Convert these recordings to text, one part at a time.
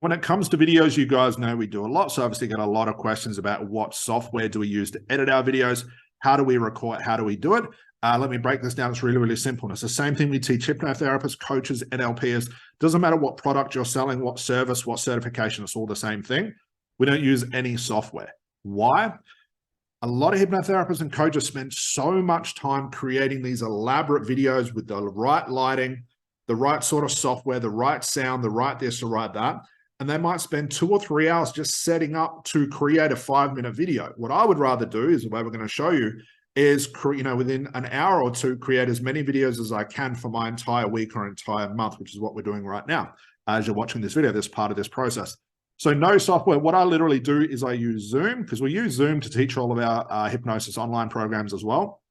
When it comes to videos, you guys know we do a lot. So obviously get a lot of questions about what software do we use to edit our videos? How do we record? How do we do it? Let me break this down. It's really, really simple. And it's the same thing we teach hypnotherapists, coaches, NLPers. Doesn't matter what product you're selling, what service, what certification, it's all the same thing. We don't use any software. Why? A lot of hypnotherapists and coaches spend so much time creating these elaborate videos with the right lighting, the right sort of software, the right sound, the right this, the right that. And they might spend 2 or 3 hours just setting up to create a 5-minute video. What I would rather do is the way we're going to show you is, within an hour or two, create as many videos as I can for my entire week or entire month, which is what we're doing right now. As you're watching this video, this part of this process. So no software. What I literally do is I use Zoom, because we use Zoom to teach all of our hypnosis online programs as well.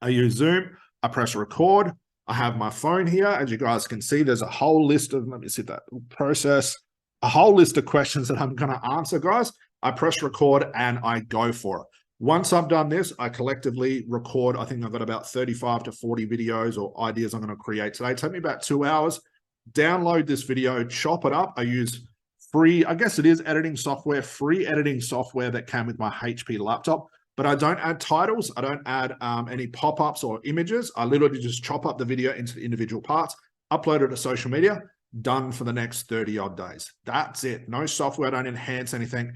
I use Zoom. I press record. I have my phone here. As you guys can see, there's a whole list of, let me see that process, a whole list of questions that I'm going to answer, guys. I press record and I go for it. Once I've done this, I collectively record. I think I've got about 35 to 40 videos or ideas I'm going to create today. It took me about 2 hours. Download this video, chop it up. I use free, I guess it is editing software, free editing software that came with my HP laptop. But I don't add titles. I don't add any pop-ups or images. I literally just chop up the video into the individual parts, upload it to social media, done for the next 30 odd days. That's it. No software. I don't enhance anything.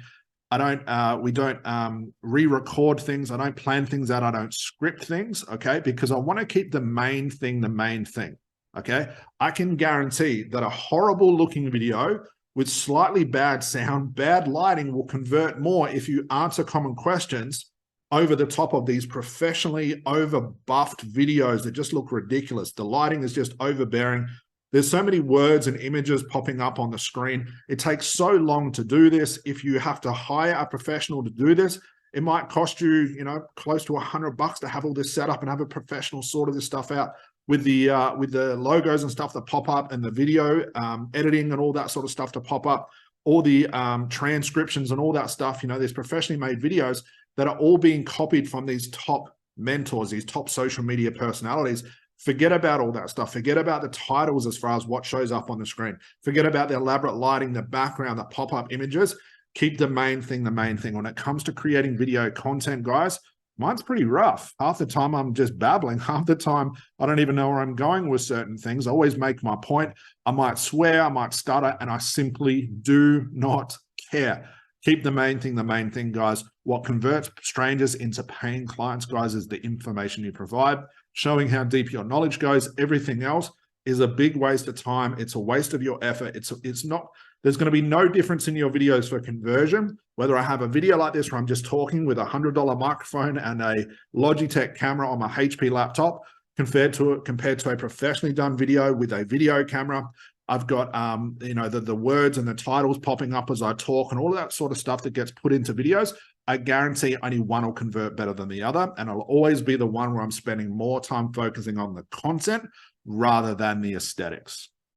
We don't re-record things. I don't plan things out. I don't script things. Okay. Because I want to keep the main thing, okay. I can guarantee that a horrible looking video with slightly bad sound, bad lighting will convert more if you answer common questions over the top of these professionally over-buffed videos that just look ridiculous. The lighting is just overbearing. There's so many words and images popping up on the screen. It takes so long to do this. If you have to hire a professional to do this, it might cost you, close to $100 to have all this set up and have a professional sort of this stuff out with the logos and stuff that pop up and the video editing and all that sort of stuff to pop up, all the transcriptions and all that stuff. These professionally made videos that are all being copied from these top mentors, these top social media personalities. Forget about all that stuff. Forget about the titles as far as what shows up on the screen. Forget about the elaborate lighting, the background, the pop-up images. Keep the main thing the main thing. When it comes to creating video content, guys, mine's pretty rough. Half the time I'm just babbling. Half the time I don't even know where I'm going with certain things. I always make my point. I might swear, I might stutter, and I simply do not care. Keep the main thing, guys. What converts strangers into paying clients, guys, is the information you provide, showing how deep your knowledge goes. Everything else is a big waste of time. It's a waste of your effort. It's not, there's going to be no difference in your videos for conversion, whether I have a video like this where I'm just talking with a $100 microphone and a Logitech camera on my HP laptop compared to a professionally done video with a video camera. I've got, the words and the titles popping up as I talk and all of that sort of stuff that gets put into videos. I guarantee only one will convert better than the other. And I'll always be the one where I'm spending more time focusing on the content rather than the aesthetics.